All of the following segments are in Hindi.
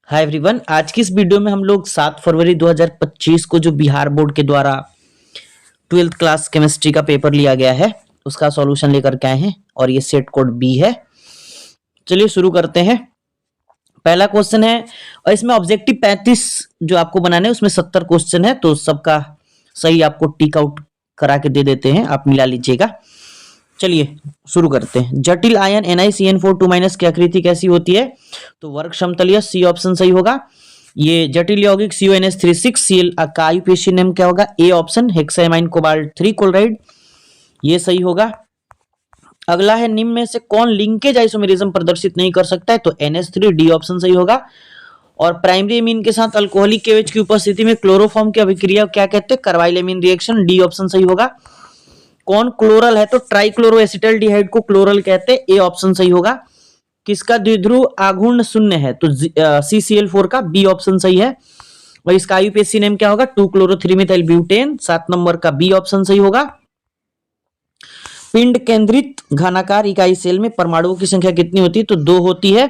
हाय एवरीवन, आज की इस वीडियो में हम लोग 7 फरवरी 2025 को जो बिहार बोर्ड के द्वारा 12th क्लास केमिस्ट्री का पेपर लिया गया है उसका सॉल्यूशन लेकर के आए हैं और ये सेट कोड बी है। चलिए शुरू करते हैं। पहला क्वेश्चन है और इसमें ऑब्जेक्टिव 35 जो आपको बनाना है उसमें 70 क्वेश्चन है, तो सबका सही आपको टिक आउट करा के दे देते हैं, आप मिला लीजिएगा। चलिए शुरू करते हैं। जटिल आयन NiCN4 की आकृति कैसी होती है? तो वर्ग समतलीय, सी ऑप्शन सही होगा। ये जटिल यौगिक CONH36 Cl का आईयूपीएसी नेम क्या होगा? ए ऑप्शन, हेक्सामाइन कोबाल्ट 3 क्लोराइड, ये सही होगा। अगला है निम्न में से कौन लिंकेज आइसोमेरिज्म प्रदर्शित नहीं कर सकता है? तो NH3, डी ऑप्शन सही होगा। और प्राइमरी एमीन के साथ अल्कोहलिक केवेज की उपस्थिति में क्लोरोफॉर्म की अभिक्रिया क्या कहते हैं? कार्बाइल रिएक्शन, डी ऑप्शन सही होगा। कौन क्लोरल है? तो ट्राइक्लोरोएसिटल्डिहाइड को क्लोरल कहते हैं, ए ऑप्शन सही होगा। किसका द्विध्रुव आघूर्ण शून्य है? तो CCl4 का, बी ऑप्शन सही है। और इसका आईयूपीएसी नेम क्या होगा? 2-chloro-3-methyl ब्यूटेन, 7 नंबर का बी ऑप्शन सही होगा। पिंड केंद्रित घनाकार इकाई सेल में परमाणुओं की संख्या कितनी होती है? तो 2 होती है,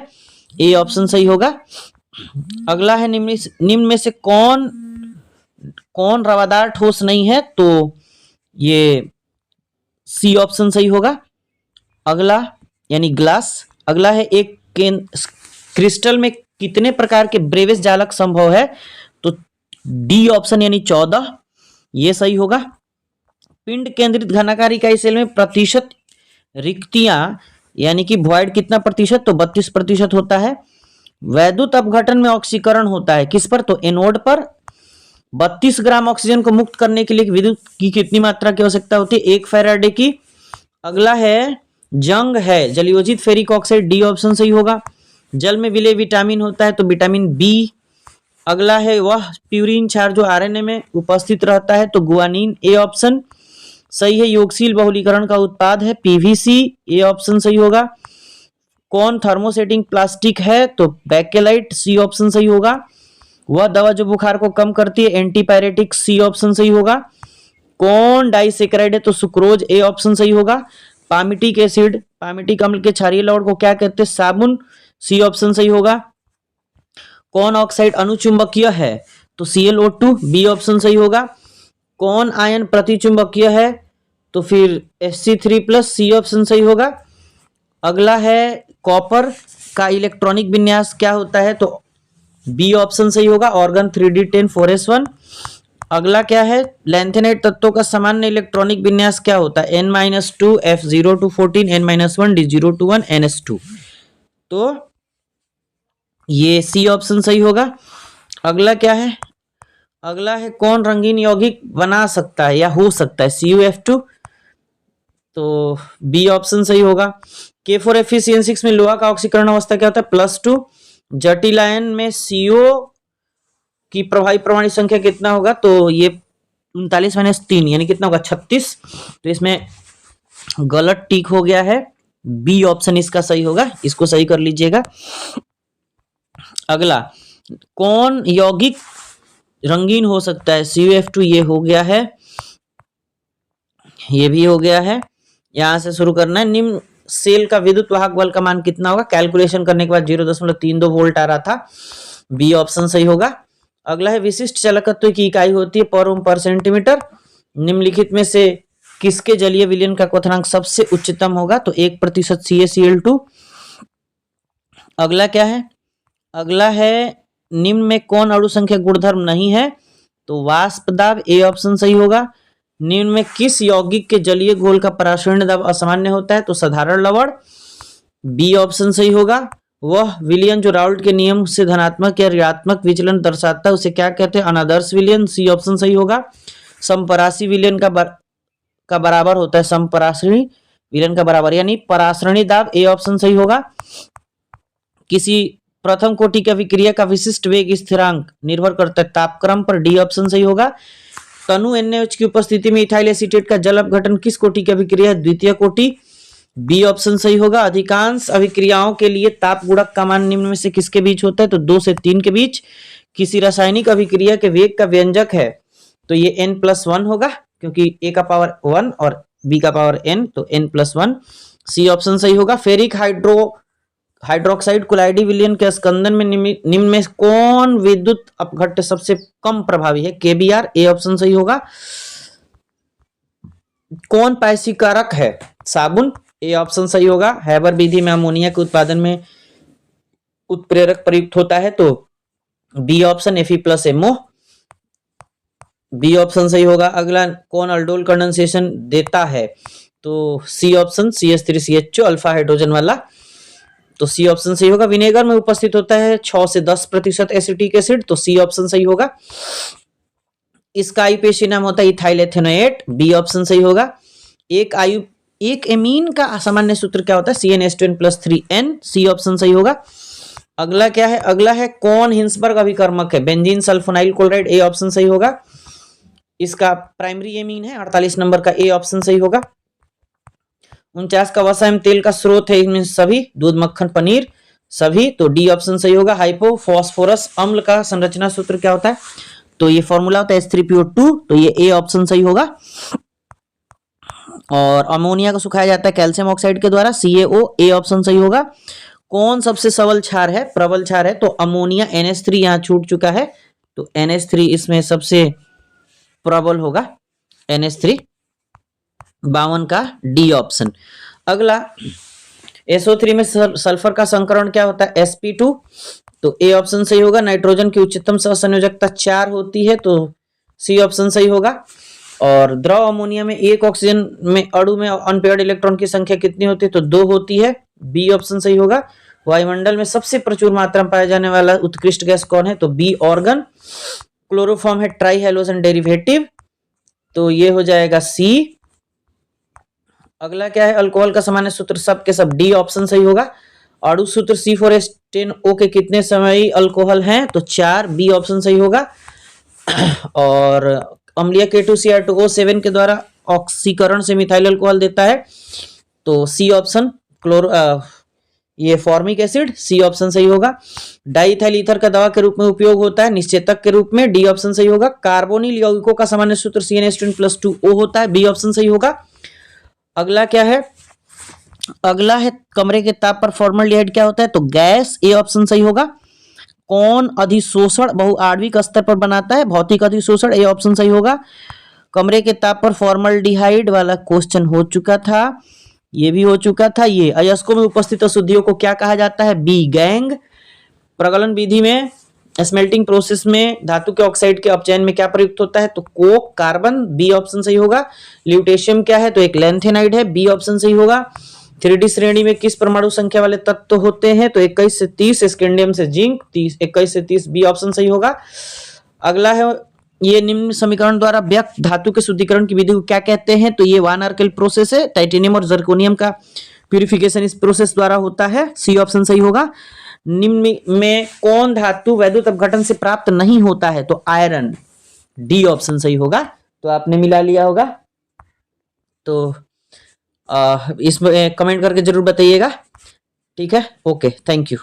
ए ऑप्शन सही होगा। अगला है निम्न में से कौन रवादार ठोस नहीं है? तो ये सी ऑप्शन सही होगा। अगला यानी ग्लास। अगला है एक क्रिस्टल में कितने प्रकार के ब्रेविस जालक संभव है? तो डी ऑप्शन यानी 14, ये सही होगा। पिंड केंद्रित घनाकार इकाई सेल में प्रतिशत रिक्तियां यानी कि वॉइड कितना प्रतिशत? तो 32% होता है। वैद्युत अपघटन में ऑक्सीकरण होता है किस पर? तो एनोड पर। 32 ग्राम ऑक्सीजन को मुक्त करने के लिए विद्युत की कितनी मात्रा की आवश्यकता होती है? 1 फैराडे की। अगला है जंग है जलयोजित फेरिक ऑक्साइड, डी ऑप्शन सही होगा। जल में विलेय विटामिन होता है तो विटामिन बी। अगला है वह प्यूरिन क्षार जो आरएनए में उपस्थित रहता है तो गुआनिन, ए ऑप्शन सही है। योगशील बहुलीकरण का उत्पाद है पीवीसी, ए ऑप्शन सही होगा। कौन थर्मोसेटिंग प्लास्टिक है? तो बैकेलाइट, सी ऑप्शन सही होगा। वह दवा जो बुखार को कम करती है एंटीपायरेटिक, सी ऑप्शन सही होगा। कौन डाइसेक्राइड है? तो सुक्रोज, ए ऑप्शन सही होगा। पामिटिक एसिड, पामिटिक अम्ल के क्षारीय लवण को क्या कहते हैं? साबुन, सी ऑप्शन सही होगा। कौन ऑक्साइड अनुचुंबकीय है? तो ClO2, बी ऑप्शन सही होगा। कौन आयन प्रतिचुंबकीय है? तो फिर Sc3+, सी ऑप्शन सही होगा। अगला है कॉपर का इलेक्ट्रॉनिक विन्यास क्या होता है? तो बी ऑप्शन सही होगा, ऑर्गन 3D10 4s1। अगला क्या है? लैंथेनाइट तत्वों का सामान्य इलेक्ट्रॉनिक विन्यास क्या होता है? N-2 F0-14 N-1 D0-1 NS2, तो ये सी ऑप्शन सही होगा। अगला क्या है? अगला है कौन रंगीन यौगिक बना सकता है या हो सकता है? CuF2, तो बी ऑप्शन सही होगा। K4FeCN6 में लोहा का ऑक्सीकरण अवस्था क्या होता है? +2। जटिल आयन में CO की प्रभावी परमाणु संख्या कितना होगा? तो ये 39-3 यानी कितना होगा? 36। तो इसमें गलत टिक हो गया है, बी ऑप्शन इसका सही होगा, इसको सही कर लीजिएगा। अगला कौन यौगिक रंगीन हो सकता है? CuF2, ये हो गया है, ये भी हो गया है। यहां से शुरू करना है। निम्न सेल का विद्युत वाहक बल का मान कितना होगा? कैलकुलेशन करने के बाद 0.32 वोल्ट आ रहा था, बी ऑप्शन सही होगा। अगला है विशिष्ट चालकत्व की इकाई होती है पर निम्नलिखित में से किसके जलीय विलयन का क्वथनांक सबसे उच्चतम होगा? तो 1% CaCl2। अगला क्या है? अगला है निम्न में कौन अणु संख्या गुणधर्म नहीं है? तो वाष्प दाब, ए ऑप्शन सही होगा। निम्न में किस यौगिक के जलीय घोल का पराश्रयण दाब असामान्य होता है? तो साधारण लवण, बी ऑप्शन सही होगा। वह विलयन जो राउल्ट के नियम से धनात्मक या ऋणात्मक विचलन दर्शाता है उसे क्या कहते हैं? अनादर्श विलयन, सी ऑप्शन सही होगा। समपरासी विलयन का बराबर होता है समपराश्रणी विलयन का बराबर यानी पराश्रणी दाब, ए ऑप्शन सही होगा। किसी प्रथम कोटि की अभिक्रिया का विशिष्ट वेग स्थिरांक निर्भर करता है तापक्रम पर, डी ऑप्शन सही होगा। तनु NaOH की उपस्थिति में इथाइल एसीटेट का जल अपघटन किस कोटि की अभिक्रिया है? द्वितीय कोटि, बी ऑप्शन सही होगा। अधिकांश अभिक्रियाओं के लिए ताप गुणक का मान निम्न में से किसके बीच होता है? तो 2 से 3 के बीच। किसी रासायनिक अभिक्रिया के वेग का व्यंजक है तो ये N+1 होगा, क्योंकि A का पावर 1 और B का पावर N, तो N+1, सी ऑप्शन सही होगा। फेरिक हाइड्रोक्साइड कुलाइडी विलयन के स्कंदन में निम्न में कौन विद्युत अपघट्य सबसे कम प्रभावी है? केबीआर, ए ऑप्शन सही होगा। कौन पायसीकारक है? साबुन, ए ऑप्शन सही होगा। हैबर विधि में अमोनिया के उत्पादन में उत्प्रेरक प्रयुक्त होता है तो B option, Fe+MO, B option सही होगा। अगला, कौन अल्डोल कंडेंसेशन देता है? तो C option, CH3CHO, alpha hydrogen वाला, तो सी ऑप्शन सही होगा। विनेगर में उपस्थित होता है 6 से 10% एसिटिक एसिड, तो सी ऑप्शन सही होगा। इसका आयुपेशी नाम होता है इथाइल एथेनोएट, बी ऑप्शन सही होगा। एक एमीन का सामान्य सूत्र क्या होता है? CnH2n+3n, सी ऑप्शन सही होगा। अगला क्या है? अगला है कौन हिंसबर्ग अभिकर्मक है? Benzene sulfonyl chloride, A option सही होगा। इसका प्राइमरी एमीन है, 48 नंबर का, ए ऑप्शन सही होगा। 49 का वसा एवं तेल का स्रोत है इनमें सभी, दूध, मक्खन, पनीर सभी, तो डी ऑप्शन सही होगा। हाइपोफॉस्फोरस अम्ल का संरचना सूत्र क्या होता है? तो ये फॉर्मूला होता है H3PO2, तो ये ए ऑप्शन सही होगा। और अमोनिया को सुखाया जाता है कैल्शियम ऑक्साइड के द्वारा, CaO, ए ऑप्शन सही होगा। कौन सबसे सबल क्षार है? प्रबल क्षार है, तो अमोनिया, NH3 यहाँ छूट चुका है, तो NH3 इसमें सबसे प्रबल होगा, NH3, 52 का, डी ऑप्शन। अगला, SO3 में सल्फर का संकरण क्या होता है? sp2, तो ए ऑप्शन सही होगा। नाइट्रोजन की उच्चतम सहसंयोजकता 4 होती है, तो सी ऑप्शन सही होगा। और द्रव अमोनिया में एक ऑक्सीजन में अणु में अनपेयर्ड इलेक्ट्रॉन की संख्या कितनी होती है? तो 2 होती है, बी ऑप्शन सही होगा। वायुमंडल में सबसे प्रचुर मात्रा में पाया जाने वाला उत्कृष्ट गैस कौन है? तो बी ऑर्गन। क्लोरोफॉर्म है ट्राई हेलोजन डेरिवेटिव, तो ये हो जाएगा सी। अगला क्या है? अल्कोहल का सामान्य सूत्र सब के सब, डी ऑप्शन सही होगा। अणु सूत्र C4H10O के कितने समयी अल्कोहल हैं? तो 4, बी ऑप्शन सही होगा। और अम्लीय K2Cr2O7 के द्वारा ऑक्सीकरण से मिथाइल अल्कोहल देता है, तो सी ऑप्शन, ये फॉर्मिक एसिड, सी ऑप्शन सही होगा। डाइइथाइल ईथर का दवा के रूप में उपयोग होता है निश्चेतक के रूप में, डी ऑप्शन सही होगा। कार्बोनिल यौगिकों का सामान्य सूत्र CnH2n+2O होता है, बी ऑप्शन सही होगा। अगला क्या है? अगला है कमरे के ताप पर फॉर्मल्डिहाइड क्या होता है? तो गैस, ए ऑप्शन सही होगा। कौन अधिशोषण बहुआण्विक स्तर पर बनाता है? भौतिक अधिशोषण, ए ऑप्शन सही होगा। कमरे के ताप पर फॉर्मल्डिहाइड वाला क्वेश्चन हो चुका था, ये भी हो चुका था। ये अयस्कों में उपस्थित अशुद्धियों को क्या कहा जाता है? B gang. प्रगलन विधि में स्मेल्टिंग प्रोसेस में धातु के ऑक्साइड के अपचयन में क्या प्रयुक्त होता है? तो कोक, कार्बन, बी ऑप्शन सही होगा। ल्यूटेशियम क्या है? तो एक लैंथेनाइड है, बी ऑप्शन सही होगा। 3D श्रेणी में किस परमाणु संख्या वाले तत्व होते हैं? तो 21 से 30, स्कैंडियम से जिंक, 21 से 30, बी ऑप्शन सही होगा। अगला है, ये निम्न समीकरण द्वारा व्यक्त धातु के शुद्धिकरण की विधि को क्या कहते हैं? तो ये वान आर्केल प्रोसेस है। टाइटेनियम और जर्कोनियम का प्यूरिफिकेशन इस प्रोसेस द्वारा होता है, सी ऑप्शन सही होगा। निम्न में कौन धातु वैद्युत अपघटन से प्राप्त नहीं होता है? तो आयरन, डी ऑप्शन सही होगा। तो आपने मिला लिया होगा, तो इसमें कमेंट करके जरूर बताइएगा, ठीक है। Okay, thank you.